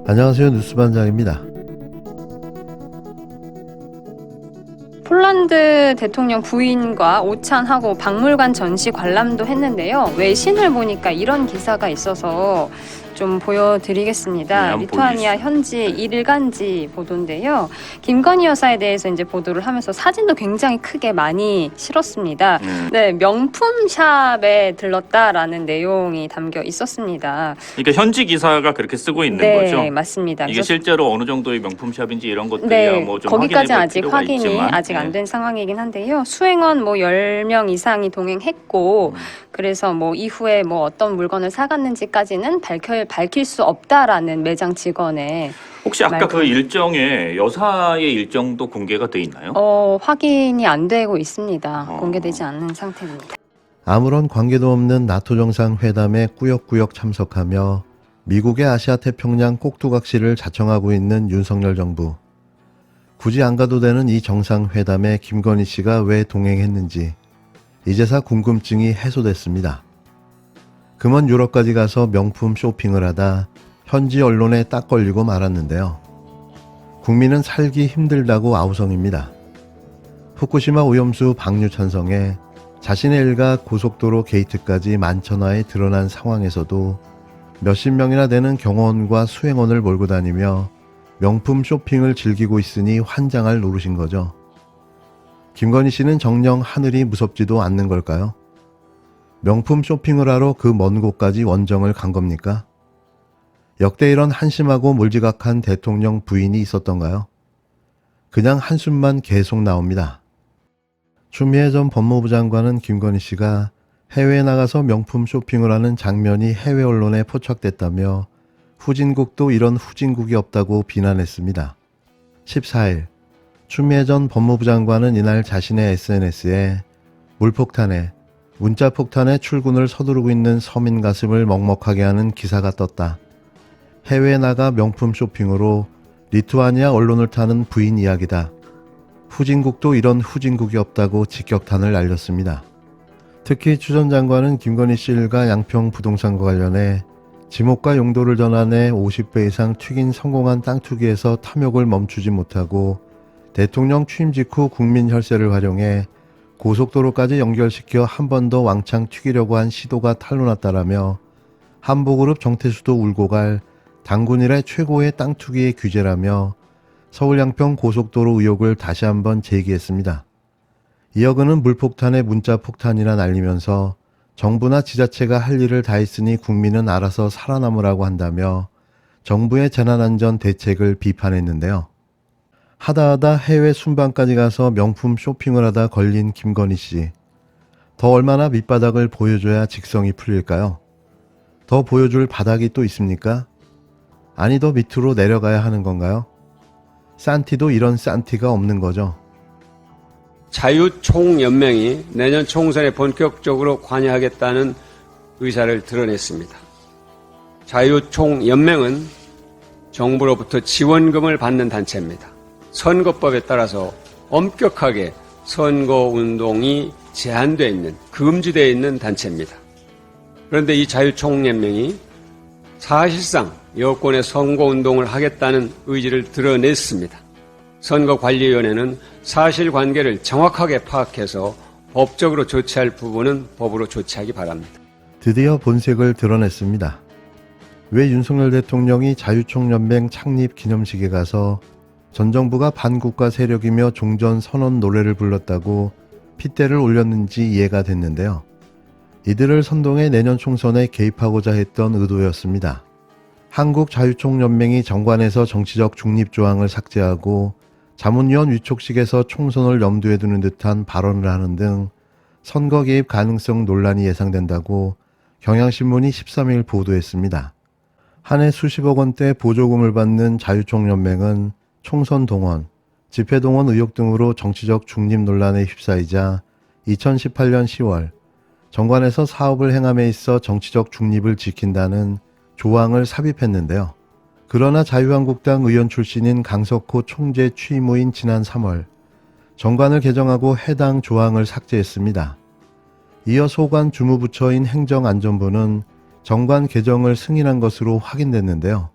안녕하세요. 뉴스반장입니다. 폴란드 대통령 부인과 오찬하고 박물관 전시 관람도 했는데요. 외신을 보니까 이런 기사가 있어서 좀 보여드리겠습니다. 리투아니아 현지 일간지 보도인데요. 김건희 여사에 대해서 이제 보도를 하면서 사진도 굉장히 크게 많이 실었습니다. 네, 명품샵에 들렀다라는 내용이 담겨 있었습니다. 그러니까 현지 기사가 그렇게 쓰고 있는 거죠? 네, 맞습니다. 이게 실제로 어느 정도의 명품샵인지 이런 것들이야 네, 뭐좀 거기까지 아직 필요가 확인이 있지만, 아직 안 된 상황이긴 한데요. 수행원 10명 이상이 동행했고 그래서 이후에 어떤 물건을 사갔는지까지는 밝힐 수 없다라는 매장 직원의 혹시 아까 말도. 그 일정에 여사의 일정도 공개가 돼 있나요? 확인이 안 되고 있습니다. 공개되지 않는 상태입니다. 아무런 관계도 없는 나토 정상회담에 꾸역꾸역 참석하며 미국의 아시아 태평양 꼭두각시를 자청하고 있는 윤석열 정부. 굳이 안 가도 되는 이 정상회담에 김건희 씨가 왜 동행했는지 이제서 궁금증이 해소됐습니다. 금은 유럽까지 가서 명품 쇼핑을 하다 현지 언론에 딱 걸리고 말았는데요. 국민은 살기 힘들다고 아우성입니다. 후쿠시마 오염수 방류 찬성에 자신의 일가 고속도로 게이트까지 만천하에 드러난 상황에서도 몇십 명이나 되는 경호원과 수행원을 몰고 다니며 명품 쇼핑을 즐기고 있으니 환장할 노릇인 거죠. 김건희 씨는 정녕 하늘이 무섭지도 않는 걸까요? 명품 쇼핑을 하러 그 먼 곳까지 원정을 간 겁니까? 역대 이런 한심하고 몰지각한 대통령 부인이 있었던가요? 그냥 한숨만 계속 나옵니다. 추미애 전 법무부 장관은 김건희 씨가 해외에 나가서 명품 쇼핑을 하는 장면이 해외 언론에 포착됐다며 후진국도 이런 후진국이 없다고 비난했습니다. 14일 추미애 전 법무부 장관은 이날 자신의 SNS에 물폭탄에 문자폭탄에 출군을 서두르고 있는 서민 가슴을 먹먹하게 하는 기사가 떴다. 해외에 나가 명품 쇼핑으로 리투아니아 언론을 타는 부인 이야기다. 후진국도 이런 후진국이 없다고 직격탄을 날렸습니다. 특히 추 전 장관은 김건희 씨 일가 양평 부동산과 관련해 지목과 용도를 전환해 50배 이상 투긴 성공한 땅 투기에서 탐욕을 멈추지 못하고 대통령 취임 직후 국민 혈세를 활용해 고속도로까지 연결시켜 한 번 더 왕창 튀기려고 한 시도가 탄로났다라며 한보그룹 정태수도 울고 갈 당군 이래 최고의 땅 투기의 규제라며 서울 양평 고속도로 의혹을 다시 한번 제기했습니다. 이어 그는 물폭탄에 문자폭탄이라 날리면서 정부나 지자체가 할 일을 다 했으니 국민은 알아서 살아남으라고 한다며 정부의 재난안전 대책을 비판했는데요. 하다하다 해외 순방까지 가서 명품 쇼핑을 하다 걸린 김건희 씨. 더 얼마나 밑바닥을 보여줘야 직성이 풀릴까요? 더 보여줄 바닥이 또 있습니까? 아니 더 밑으로 내려가야 하는 건가요? 산티도 이런 산티가 없는 거죠. 자유총연맹이 내년 총선에 본격적으로 관여하겠다는 의사를 드러냈습니다. 자유총연맹은 정부로부터 지원금을 받는 단체입니다. 선거법에 따라서 엄격하게 선거운동이 제한되어 있는, 금지되어 있는 단체입니다. 그런데 이 자유총연맹이 사실상 여권의 선거운동을 하겠다는 의지를 드러냈습니다. 선거관리위원회는 사실관계를 정확하게 파악해서 법적으로 조치할 부분은 법으로 조치하기 바랍니다. 드디어 본색을 드러냈습니다. 왜 윤석열 대통령이 자유총연맹 창립 기념식에 가서 전 정부가 반국가 세력이며 종전 선언 노래를 불렀다고 핏대를 올렸는지 이해가 됐는데요. 이들을 선동해 내년 총선에 개입하고자 했던 의도였습니다. 한국자유총연맹이 정관에서 정치적 중립조항을 삭제하고 자문위원 위촉식에서 총선을 염두에 두는 듯한 발언을 하는 등 선거 개입 가능성 논란이 예상된다고 경향신문이 13일 보도했습니다. 한 해 수십억 원대 보조금을 받는 자유총연맹은 총선 동원, 집회 동원 의혹 등으로 정치적 중립 논란에 휩싸이자 2018년 10월 정관에서 사업을 행함에 있어 정치적 중립을 지킨다는 조항을 삽입했는데요. 그러나 자유한국당 의원 출신인 강석호 총재 취임 후인 지난 3월 정관을 개정하고 해당 조항을 삭제했습니다. 이어 소관 주무부처인 행정안전부는 정관 개정을 승인한 것으로 확인됐는데요.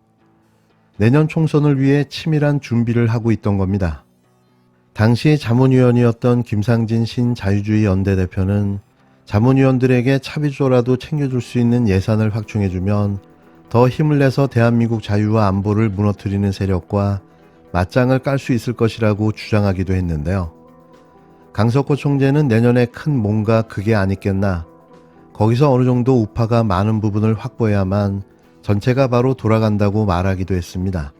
내년 총선을 위해 치밀한 준비를 하고 있던 겁니다. 당시 자문위원이었던 김상진 신자유주의 연대 대표는 자문위원들에게 차비조라도 챙겨줄 수 있는 예산을 확충해주면 더 힘을 내서 대한민국 자유와 안보를 무너뜨리는 세력과 맞짱을 깔 수 있을 것이라고 주장하기도 했는데요. 강석호 총재는 내년에 큰 뭔가 그게 아니겠나, 거기서 어느 정도 우파가 많은 부분을 확보해야만 전체가 바로 돌아간다고 말하기도 했습니다.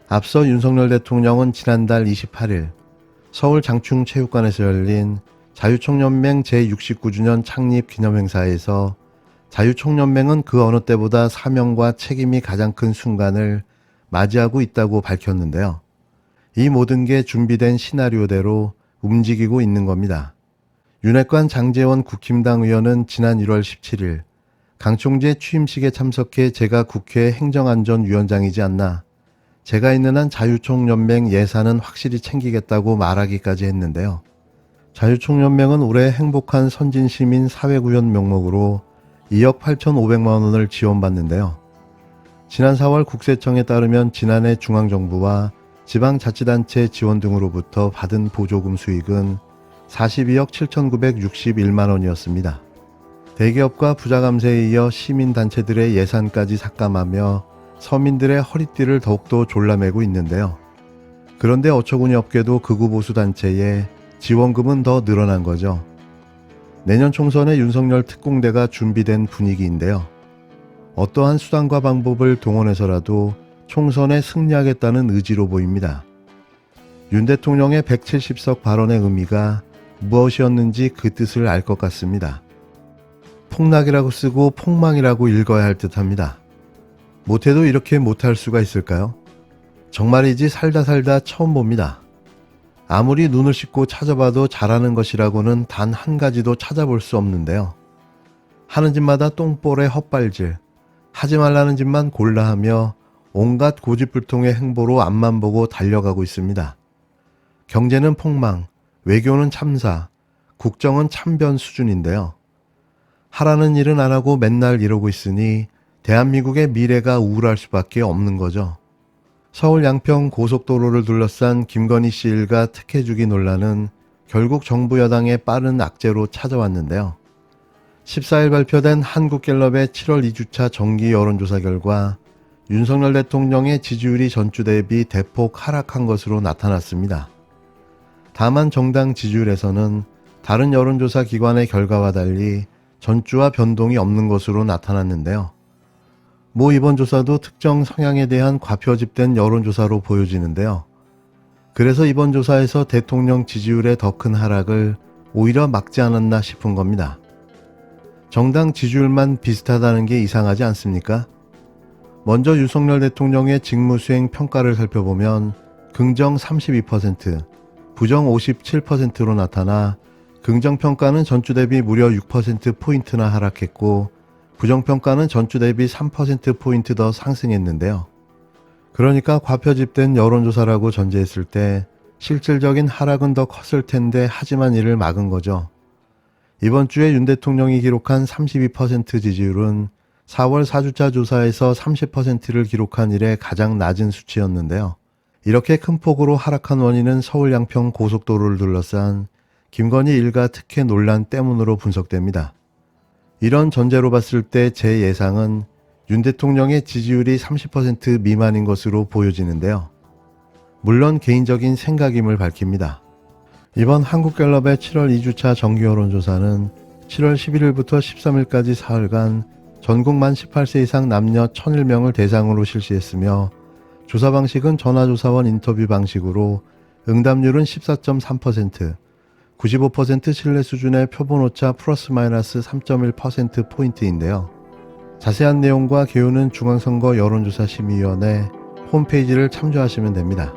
앞서 윤석열 대통령은 지난달 28일 서울 장충체육관에서 열린 자유총연맹 제69주년 창립 기념행사에서 자유총연맹은 그 어느 때보다 사명과 책임이 가장 큰 순간을 맞이하고 있다고 밝혔는데요. 이 모든 게 준비된 시나리오대로 움직이고 있는 겁니다. 윤핵관 장제원 국힘당 의원은 지난 1월 17일 강 총재 취임식에 참석해 제가 국회 행정안전위원장이지 않나, 제가 있는 한 자유총연맹 예산은 확실히 챙기겠다고 말하기까지 했는데요. 자유총연맹은 올해 행복한 선진시민 사회구현 명목으로 2억 8,500만 원을 지원받는데요. 지난 4월 국세청에 따르면 지난해 중앙정부와 지방자치단체 지원 등으로부터 받은 보조금 수익은 42억 7,961만 원이었습니다. 대기업과 부자 감세에 이어 시민단체들의 예산까지 삭감하며 서민들의 허리띠를 더욱더 졸라매고 있는데요. 그런데 어처구니 없게도 극우 보수 단체에 지원금은 더 늘어난 거죠. 내년 총선에 윤석열 특공대가 준비된 분위기인데요. 어떠한 수단과 방법을 동원해서라도 총선에 승리하겠다는 의지로 보입니다. 윤 대통령의 170석 발언의 의미가 무엇이었는지 그 뜻을 알 것 같습니다. 폭락이라고 쓰고 폭망이라고 읽어야 할 듯합니다. 못해도 이렇게 못할 수가 있을까요? 정말이지 살다 처음 봅니다. 아무리 눈을 씻고 찾아봐도 잘하는 것이라고는 단 한 가지도 찾아볼 수 없는데요. 하는 짓마다 똥볼에 헛발질, 하지 말라는 짓만 골라 하며 온갖 고집불통의 행보로 앞만 보고 달려가고 있습니다. 경제는 폭망, 외교는 참사, 국정은 참변 수준인데요. 하라는 일은 안 하고 맨날 이러고 있으니 대한민국의 미래가 우울할 수밖에 없는 거죠. 서울 양평 고속도로를 둘러싼 김건희 씨 일가 특혜주기 논란은 결국 정부 여당의 빠른 악재로 찾아왔는데요. 14일 발표된 한국갤럽의 7월 2주차 정기 여론조사 결과 윤석열 대통령의 지지율이 전주 대비 대폭 하락한 것으로 나타났습니다. 다만 정당 지지율에서는 다른 여론조사 기관의 결과와 달리 전주와 변동이 없는 것으로 나타났는데요. 이번 조사도 특정 성향에 대한 과표집된 여론조사로 보여지는데요. 그래서 이번 조사에서 대통령 지지율의 더 큰 하락을 오히려 막지 않았나 싶은 겁니다. 정당 지지율만 비슷하다는 게 이상하지 않습니까? 먼저 윤석열 대통령의 직무수행 평가를 살펴보면 긍정 32%, 부정 57%로 나타나 긍정평가는 전주 대비 무려 6%포인트나 하락했고 부정평가는 전주 대비 3%포인트 더 상승했는데요. 그러니까 과표집된 여론조사라고 전제했을 때 실질적인 하락은 더 컸을 텐데 하지만 이를 막은 거죠. 이번 주에 윤 대통령이 기록한 32% 지지율은 4월 4주차 조사에서 30%를 기록한 이래 가장 낮은 수치였는데요. 이렇게 큰 폭으로 하락한 원인은 서울 양평 고속도로를 둘러싼 김건희 일가 특혜 논란 때문으로 분석됩니다. 이런 전제로 봤을 때 제 예상은 윤 대통령의 지지율이 30% 미만인 것으로 보여지는데요. 물론 개인적인 생각임을 밝힙니다. 이번 한국갤럽의 7월 2주차 정기 여론조사는 7월 11일부터 13일까지 사흘간 전국 만 18세 이상 남녀 1001명을 대상으로 실시했으며 조사 방식은 전화조사원 인터뷰 방식으로 응답률은 14.3%, 95% 신뢰 수준의 표본오차 플러스 마이너스 3.1%포인트인데요. 자세한 내용과 개요는 중앙선거 여론조사 심의위원회 홈페이지를 참조하시면 됩니다.